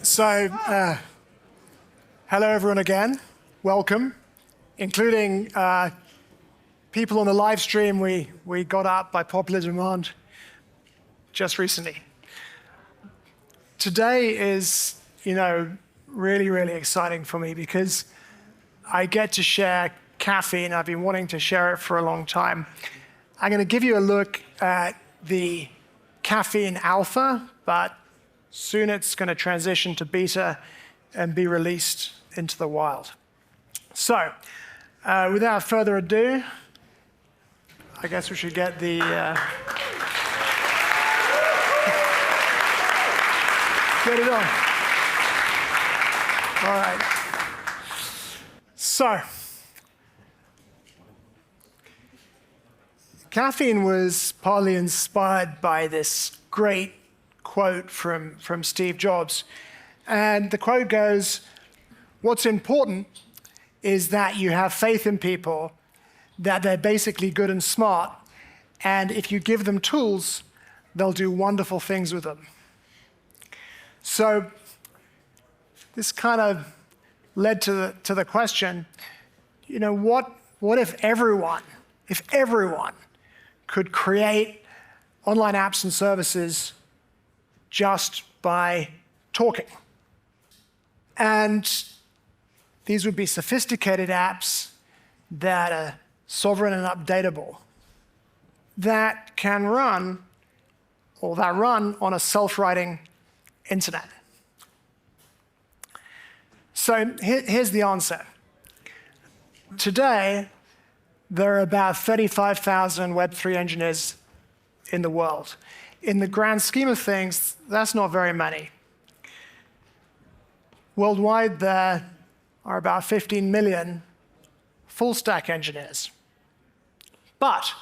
So, hello everyone again. Welcome, including people on the live stream we got up by popular demand just recently. Today is, really, really exciting for me because I get to share Caffeine. I've been wanting to share it for a long time. I'm going to give you a look at the Caffeine Alpha, but soon it's going to transition to beta and be released into the wild. So, without further ado, I guess we should get the... get it on. All right. So, Caffeine was partly inspired by this great quote from Steve Jobs. And the quote goes, "What's important is that you have faith in people, that they're basically good and smart, and if you give them tools, they'll do wonderful things with them." So this kind of led to the question, what if everyone could create online apps and services just by talking? And these would be sophisticated apps that are sovereign and updatable, that run on a self-writing internet. So here's the answer. Today, there are about 35,000 Web3 engineers in the world. In the grand scheme of things, that's not very many. Worldwide, there are about 15 million full-stack engineers. But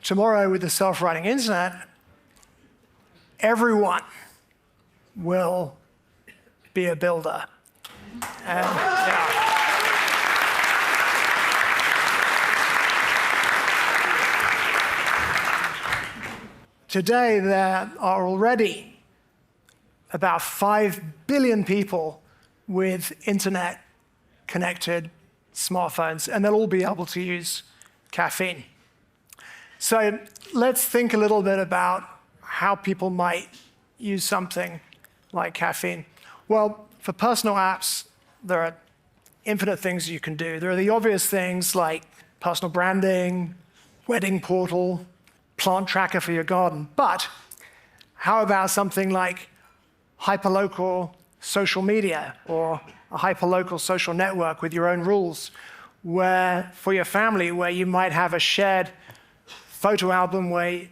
tomorrow, with the self-writing internet, everyone will be a builder. Today, there are already about 5 billion people with internet-connected smartphones, and they'll all be able to use Caffeine. So let's think a little bit about how people might use something like Caffeine. Well, for personal apps, there are infinite things you can do. There are the obvious things like personal branding, wedding portal, plant tracker for your garden. But how about something like hyperlocal social media or a hyperlocal social network with your own rules, where for your family, where you might have a shared photo album where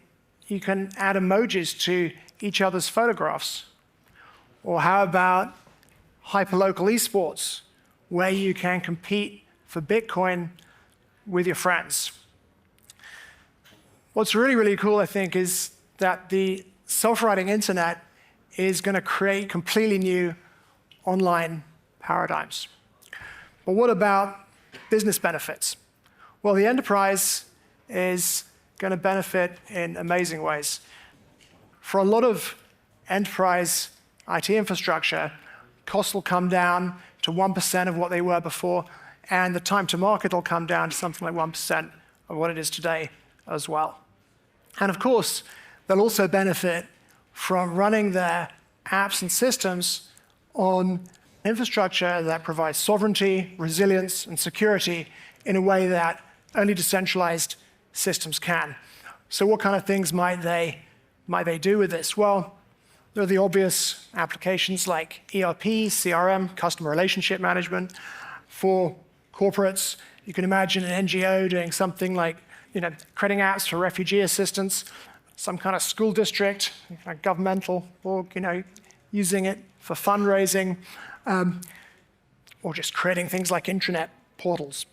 you can add emojis to each other's photographs? Or how about hyperlocal esports, where you can compete for Bitcoin with your friends? What's really, really cool, I think, is that the self-writing internet is going to create completely new online paradigms. But what about business benefits? Well, the enterprise is going to benefit in amazing ways. For a lot of enterprise IT infrastructure, costs will come down to 1% of what they were before, and the time to market will come down to something like 1% of what it is today as well. And of course, they'll also benefit from running their apps and systems on infrastructure that provides sovereignty, resilience, and security in a way that only decentralized systems can. So what kind of things might they do with this? Well, there are the obvious applications like ERP, CRM, customer relationship management. For corporates, you can imagine an NGO doing something like creating apps for refugee assistance, some kind of school district, a governmental org, using it for fundraising, or just creating things like intranet portals.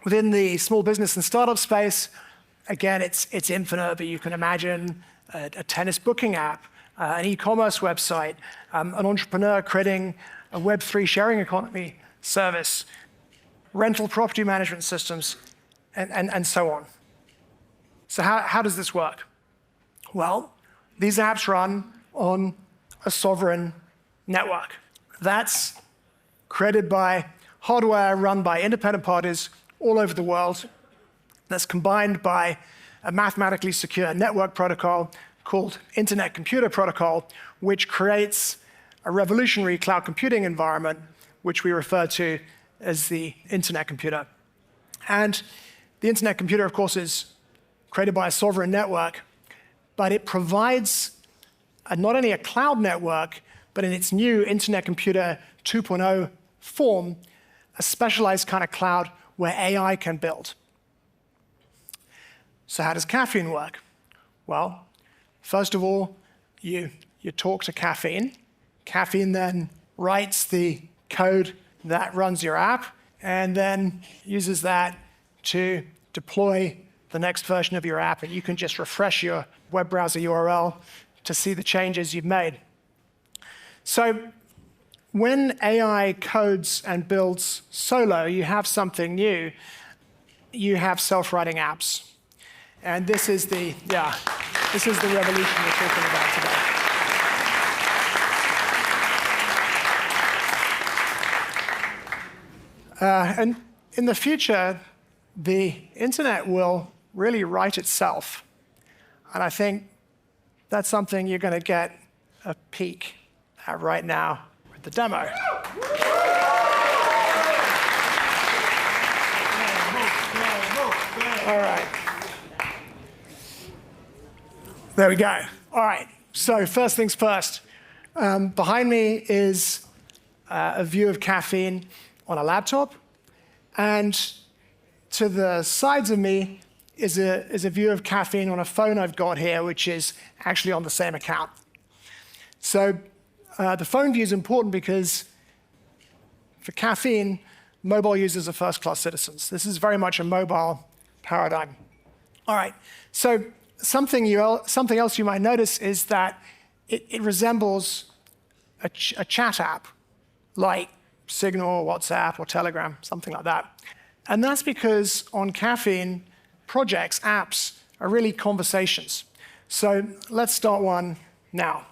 Within the small business and startup space, again, it's infinite, but you can imagine a tennis booking app, an e-commerce website, an entrepreneur creating a Web3 sharing economy service, rental property management systems, and so on. So how does this work? Well, these apps run on a sovereign network. That's created by hardware run by independent parties all over the world. That's combined by a mathematically secure network protocol called Internet Computer Protocol, which creates a revolutionary cloud computing environment, which we refer to as the Internet Computer. And the Internet Computer, of course, is created by a sovereign network, but it provides not only a cloud network, but in its new Internet Computer 2.0 form, a specialized kind of cloud where AI can build. So how does Caffeine work? Well, first of all, you talk to Caffeine. Caffeine then writes the code that runs your app and then uses that to deploy the next version of your app, and you can just refresh your web browser URL to see the changes you've made. So when AI codes and builds solo, you have something new. You have self-writing apps. And this is the revolution we're talking about today. And in the future, the internet will really write itself. And I think that's something you're going to get a peek at right now with the demo. All right. There we go. All right. So first things first. Behind me is a view of Caffeine on a laptop. And to the sides of me is a view of Caffeine on a phone I've got here, which is actually on the same account. So the phone view is important because for Caffeine, mobile users are first-class citizens. This is very much a mobile paradigm. All right. So something else you might notice is that it resembles a chat app like Signal, WhatsApp, or Telegram, something like that. And that's because on Caffeine, projects, apps, are really conversations. So let's start one now.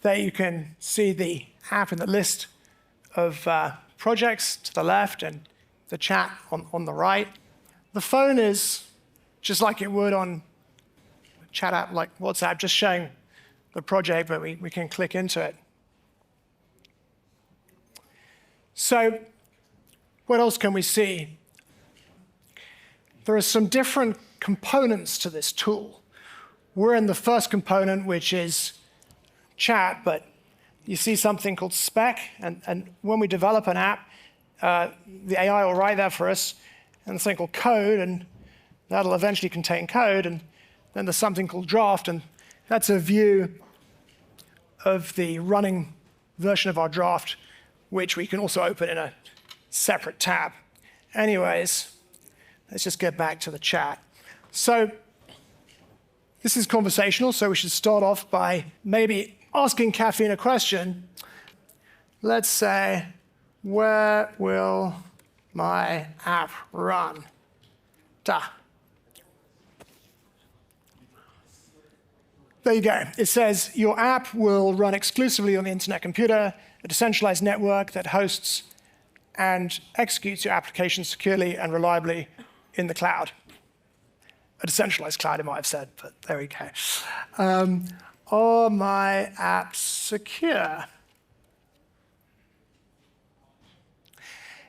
There you can see the app in the list of projects to the left and the chat on the right. The phone is just like it would on a chat app like WhatsApp, just showing the project, but we can click into it. So what else can we see? There are some different components to this tool. We're in the first component, which is chat, but you see something called spec, and when we develop an app, the AI will write that for us, and something called code, and that'll eventually contain code, and then there's something called draft, and that's a view of the running version of our draft, which we can also open in a separate tab. Anyways, let's just get back to the chat. So this is conversational, so we should start off by maybe asking Caffeine a question. Let's say, where will my app run? There you go. It says your app will run exclusively on the Internet Computer, a decentralized network that hosts and executes your application securely and reliably in the cloud. A decentralized cloud, it might have said, but there we go. Are my apps secure?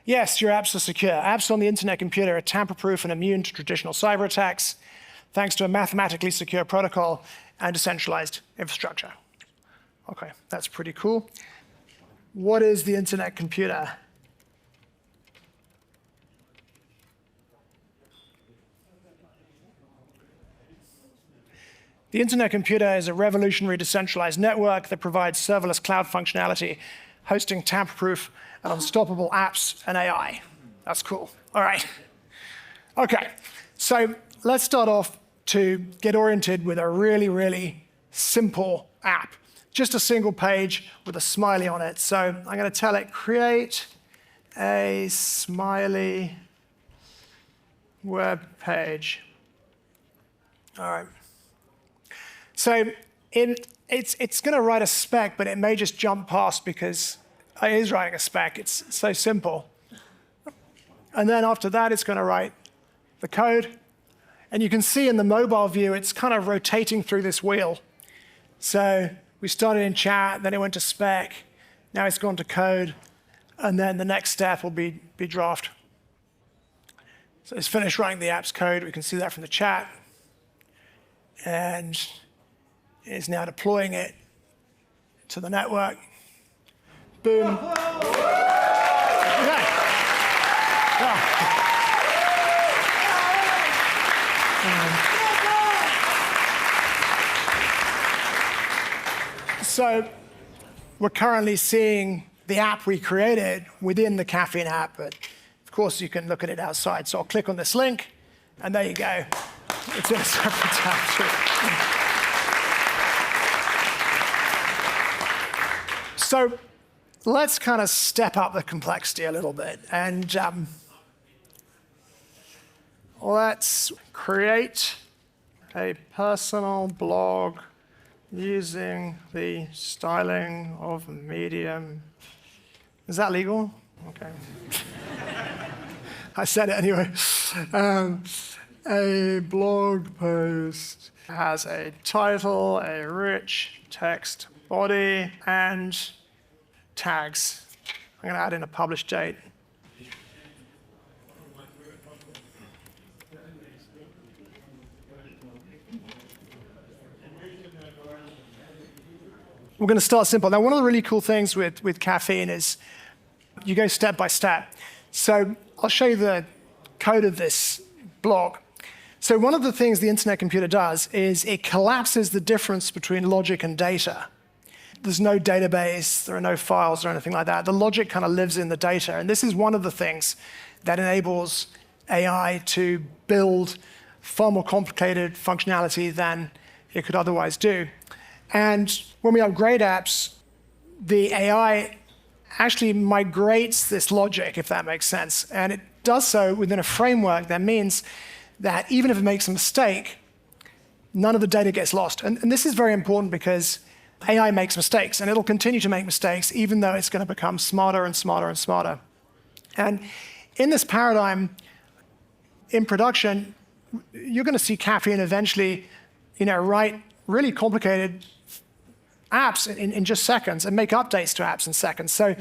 Yes, your apps are secure. Apps on the Internet Computer are tamper-proof and immune to traditional cyber attacks, thanks to a mathematically secure protocol and decentralized infrastructure. Okay, that's pretty cool. What is the Internet Computer? The The Internet Computer is a revolutionary decentralized network that provides serverless cloud functionality, hosting tamper-proof and unstoppable apps and AI. That's cool. All right. OK, so let's start off to get oriented with a really, really simple app. Just a single page with a smiley on it. So I'm going to tell it, create a Smiley web page. All right. So it's going to write a spec, but it may just jump past because it is writing a spec. It's so simple. And then after that, it's going to write the code. And you can see in the mobile view, it's kind of rotating through this wheel. So we started in chat, then it went to spec. Now it's gone to code. And then the next step will be draft. So it's finished writing the app's code. We can see that from the chat. And it's now deploying it to the network. Boom. So we're currently seeing the app we created within the Caffeine app, but of course you can look at it outside. So I'll click on this link, and there you go. It's in a separate tab too. So let's kind of step up the complexity a little bit, and let's create a personal blog using the styling of Medium. Is that legal? Okay. I said it anyway. A blog post has a title, a rich text body, and tags. I'm going to add in a publish date. We're going to start simple. Now, one of the really cool things with Caffeine is you go step by step. So I'll show you the code of this blog. So one of the things the Internet Computer does is it collapses the difference between logic and data. There's no database, there are no files or anything like that. The logic kind of lives in the data. And this is one of the things that enables AI to build far more complicated functionality than it could otherwise do. And when we upgrade apps, the AI actually migrates this logic, if that makes sense. And it does so within a framework that means that even if it makes a mistake, none of the data gets lost. And this is very important because AI makes mistakes, and it'll continue to make mistakes even though it's going to become smarter and smarter and smarter. And in this paradigm, in production, you're going to see Caffeine eventually, write really complicated apps in just seconds and make updates to apps in seconds. So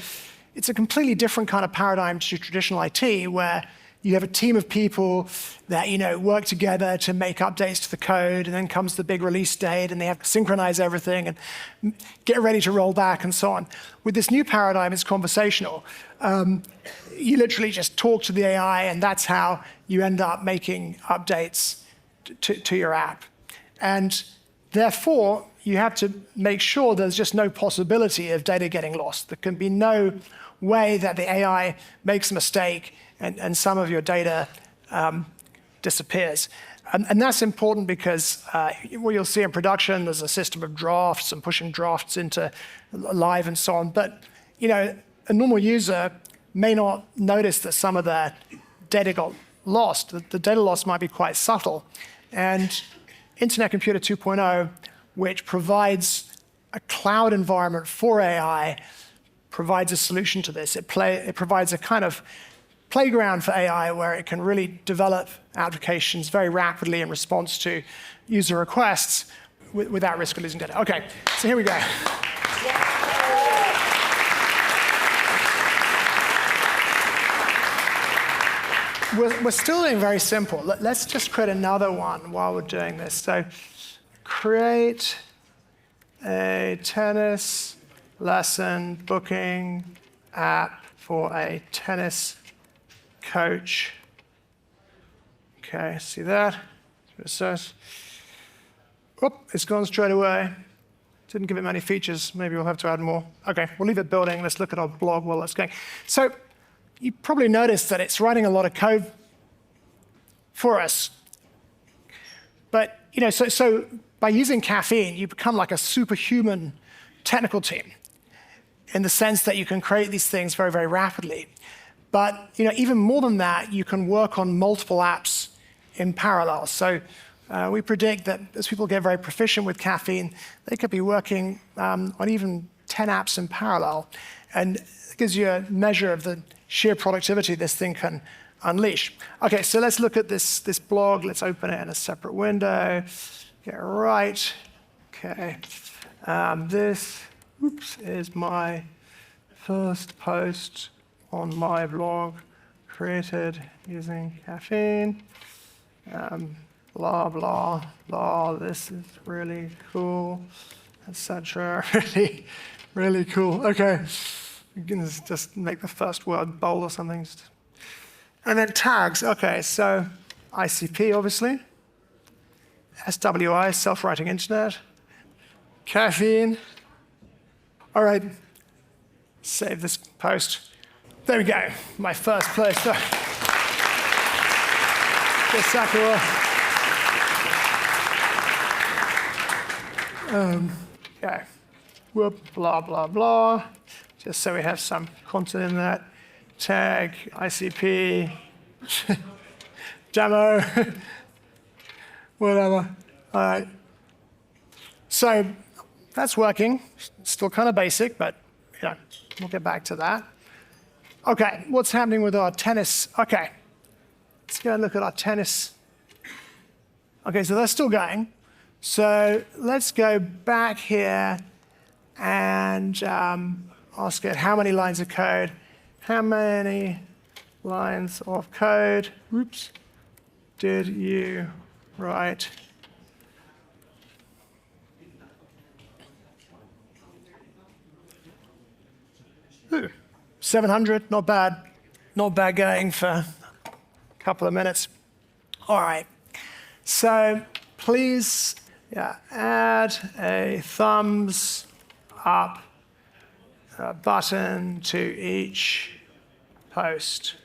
it's a completely different kind of paradigm to traditional IT, where you have a team of people that work together to make updates to the code, and then comes the big release date, and they have to synchronize everything and get ready to roll back and so on. With this new paradigm, it's conversational. You literally just talk to the AI, and that's how you end up making updates to your app. And therefore, you have to make sure there's just no possibility of data getting lost. There can be no way that the AI makes a mistake and some of your data disappears. And that's important because what you'll see in production, there's a system of drafts and pushing drafts into live and so on. But a normal user may not notice that some of their data got lost. The data loss might be quite subtle. And Internet Computer 2.0, which provides a cloud environment for AI, provides a solution to this. It provides a kind of playground for AI where it can really develop applications very rapidly in response to user requests without risk of losing data. OK, so here we go. We're still doing very simple. Let's just create another one while we're doing this. So create a tennis lesson booking app for a tennis coach. OK, see that? It says Oop, it's gone straight away. Didn't give it many features. Maybe we'll have to add more. OK, we'll leave it building. Let's look at our blog while that's going. So you probably noticed that it's writing a lot of code for us. But so by using Caffeine, you become like a superhuman technical team in the sense that you can create these things very, very rapidly. But even more than that, you can work on multiple apps in parallel. So we predict that as people get very proficient with Caffeine, they could be working on even 10 apps in parallel. And it gives you a measure of the sheer productivity this thing can unleash. OK, so let's look at this blog. Let's open it in a separate window. Get it right. OK. This is my first post on my blog, created using Caffeine. Blah, blah, blah. This is really cool, etc. Really, really cool. OK. You can just make the first word bold or something. And then tags. OK, so ICP, obviously. SWI, self-writing internet. Caffeine. All right. Save this post. There we go. My first post. Yeah. Whoop, blah, blah, blah. Just so we have some content in that. Tag, ICP, demo, whatever. All right. So that's working. Still kind of basic, but we'll get back to that. OK, what's happening with our tennis? OK, let's go and look at our tennis. OK, so that's still going. So let's go back here and ask it how many lines of code. How many lines of code, did you write? Ooh, 700, not bad. Not bad going for a couple of minutes. All right, so please add a thumbs up button to each post.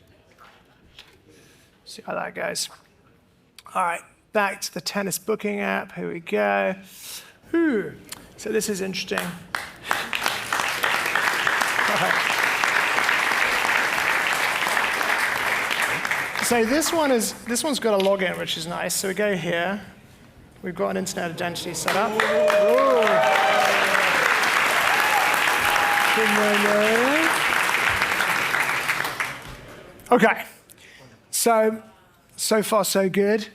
See how that goes. All right, back to the tennis booking app. Here we go. Ooh, so this is interesting. So this one's got a login, which is nice. So we go here. We've got an internet identity set up. OK, so far so good.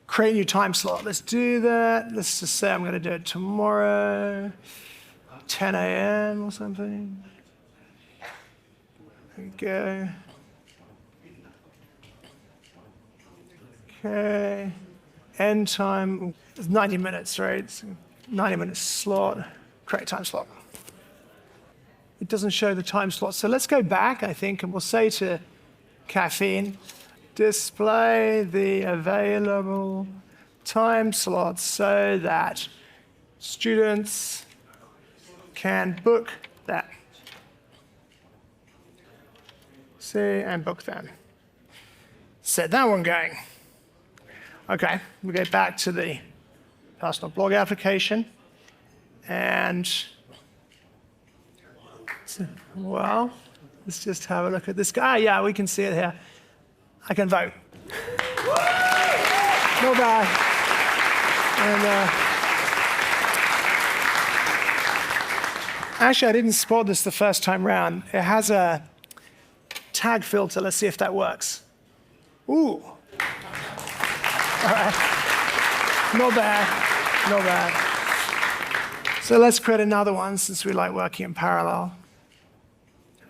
Create a new time slot. Let's do that. Let's just say I'm going to do it tomorrow, 10 a.m. or something. There we go. OK. End time is 90 minutes, right? It's 90-minute slot. Create time slot. It doesn't show the time slot. So let's go back, I think, and we'll say to Caffeine, display the available time slots so that students can book that. See, and book them. Set that one going. OK, we go back to the personal blog application. And well, let's just have a look at this guy. Yeah, we can see it here. I can vote. Not bad. And actually, I didn't spot this the first time round. It has a tag filter. Let's see if that works. Ooh. All right. Not bad. Not bad. So let's create another one since we like working in parallel.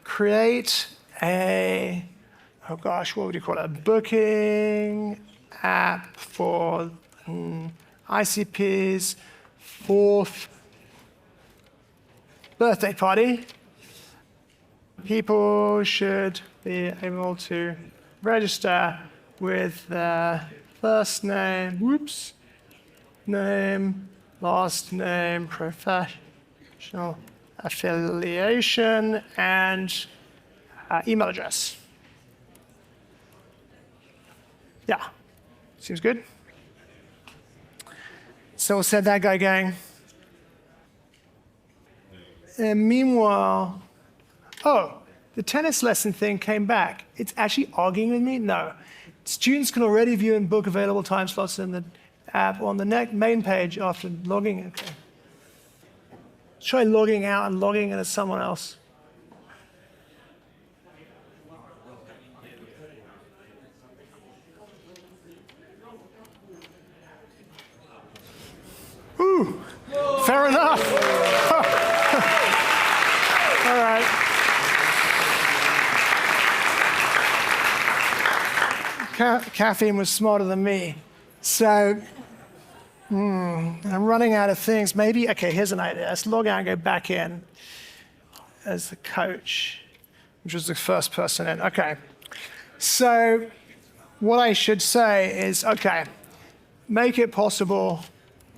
Create a, oh gosh, what would you call it? A booking app for ICP's 4th birthday party. People should be able to register with their first name, name, last name, professional affiliation, and email address. Yeah, seems good. So we'll set that guy going. And meanwhile, oh, the tennis lesson thing came back. It's actually arguing with me? No. Students can already view and book available time slots in the app on the main page after logging. Okay. Let's try logging out and logging in as someone else. Ooh, fair enough. All right. Caffeine was smarter than me. So I'm running out of things. Maybe, okay, here's an idea. Let's log out and go back in as the coach, which was the first person in. Okay. So what I should say is, okay, make it possible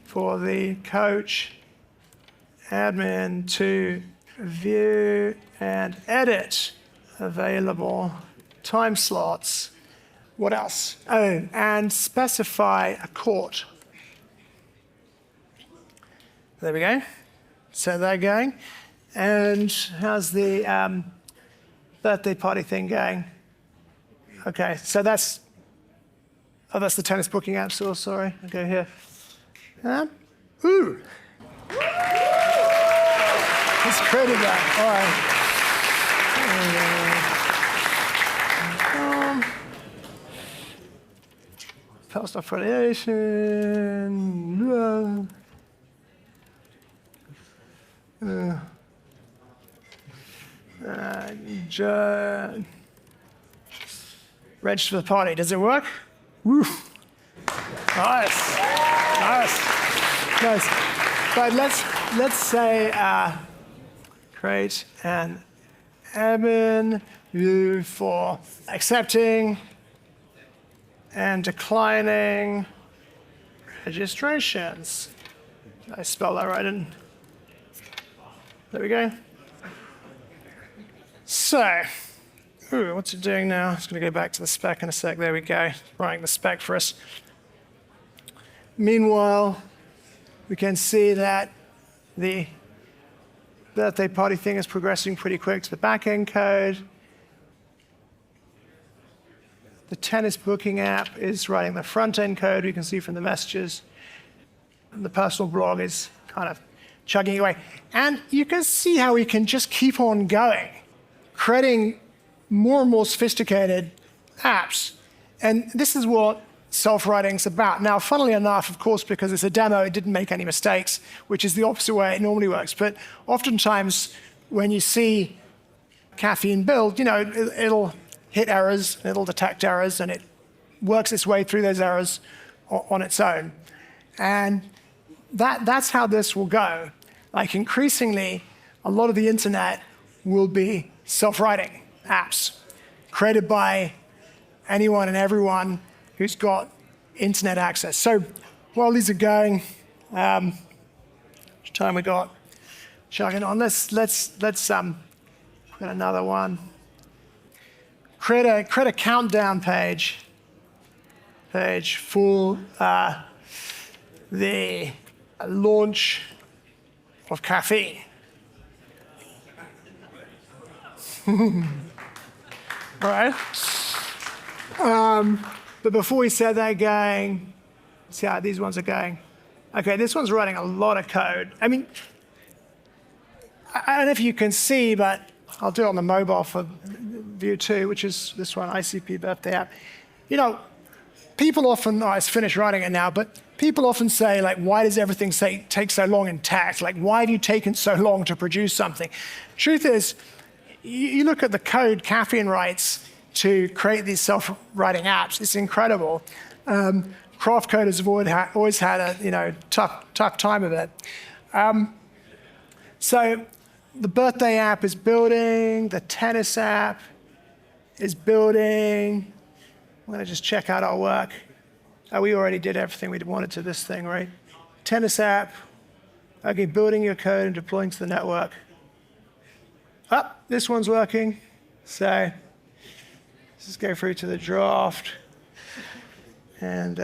for the coach admin to view and edit available time slots. What else? Oh, and specify a court. There we go. So they're going. And how's the birthday party thing going? Okay, so that's the tennis booking app. So sorry, I'll go here. Ooh. Let's create that. All right. Post affiliation. Register for the party. Does it work? Woo. Nice. Nice. Nice. But let's say create an admin view for accepting and declining registrations. Did I spell that right? There we go. So, what's it doing now? It's going to go back to the spec in a sec. There we go. Writing the spec for us. Meanwhile, we can see that the birthday party thing is progressing pretty quick to the back-end code. The tennis booking app is writing the front-end code, we can see from the messages. And the personal blog is kind of chugging away. And you can see how we can just keep on going, creating more and more sophisticated apps. And this is what self-writing's about. Now, funnily enough, of course, because it's a demo, it didn't make any mistakes, which is the opposite way it normally works. But oftentimes, when you see Caffeine build, it'll hit errors, it'll detect errors, and it works its way through those errors on its own. And that's how this will go. Like increasingly, a lot of the internet will be self-writing apps created by anyone and everyone who's got internet access. So while these are going, how much time we got? Chugging on. Let's put another one. Create a countdown page for the launch of Caffeine. All right. But before we set that going, see how these ones are going. Okay, this one's running a lot of code. I mean, I don't know if you can see, but I'll do it on the mobile for view 2, which is this one, ICP birthday app. People often, it's finished writing it now, but people often say, like, why does everything take so long in tech? Like, why have you taken so long to produce something? Truth is, you look at the code Caffeine writes to create these self-writing apps. It's incredible. Craft coders have always had a tough time of it. So the birthday app is building. The tennis app is building. I'm going to just check out our work. We already did everything we wanted to this thing, right? Tennis app Okay, building your code and deploying to the network. This one's working. So let's just go through to the draft. And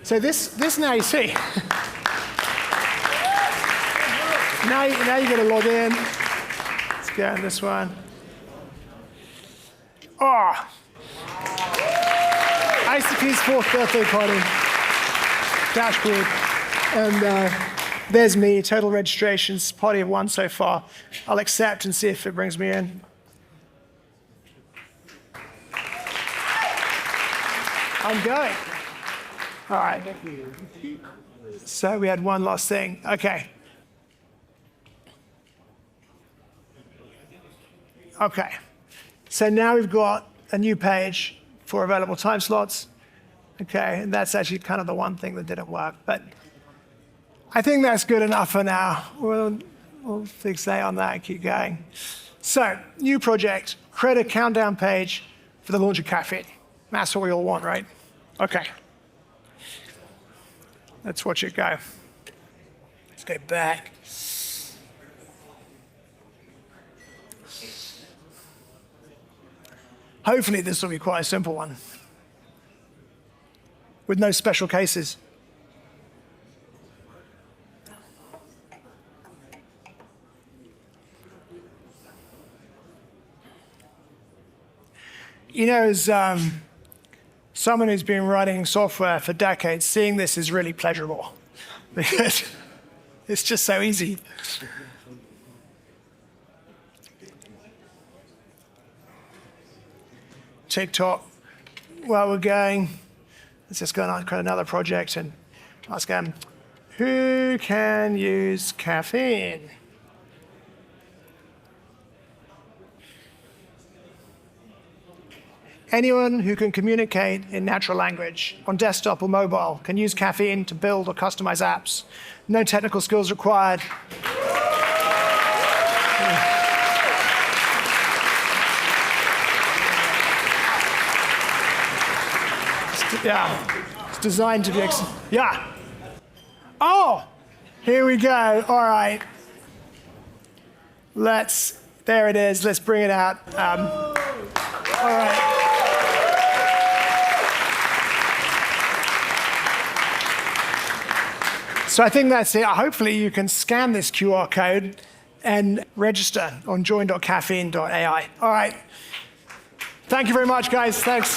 so this now you see. now you get to log in. Let's go on this one. Oh! ICP's 4th birthday party. Dashboard. And there's me, total registrations, party of 1 so far. I'll accept and see if it brings me in. I'm going. All right. So we had one last thing. Okay. Okay. So now we've got a new page for available time slots. Okay, and that's actually kind of the one thing that didn't work. But I think that's good enough for now. We'll fixate on that and keep going. So, new project, create a countdown page for the launch of Caffeine. That's what we all want, right? Okay. Let's watch it go. Let's go back. Hopefully this will be quite a simple one, with no special cases. You know, as someone who's been writing software for decades, seeing this is really pleasurable because it's just so easy. TikTok, while we're going, let's just go and create another project and ask them, who can use Caffeine? Anyone who can communicate in natural language on desktop or mobile can use Caffeine to build or customize apps. No technical skills required. Yeah, it's designed to be, yeah. Oh, here we go, all right. There it is, let's bring it out. All right. So I think that's it. Hopefully you can scan this QR code and register on join.caffeine.ai. All right. Thank you very much, guys. Thanks.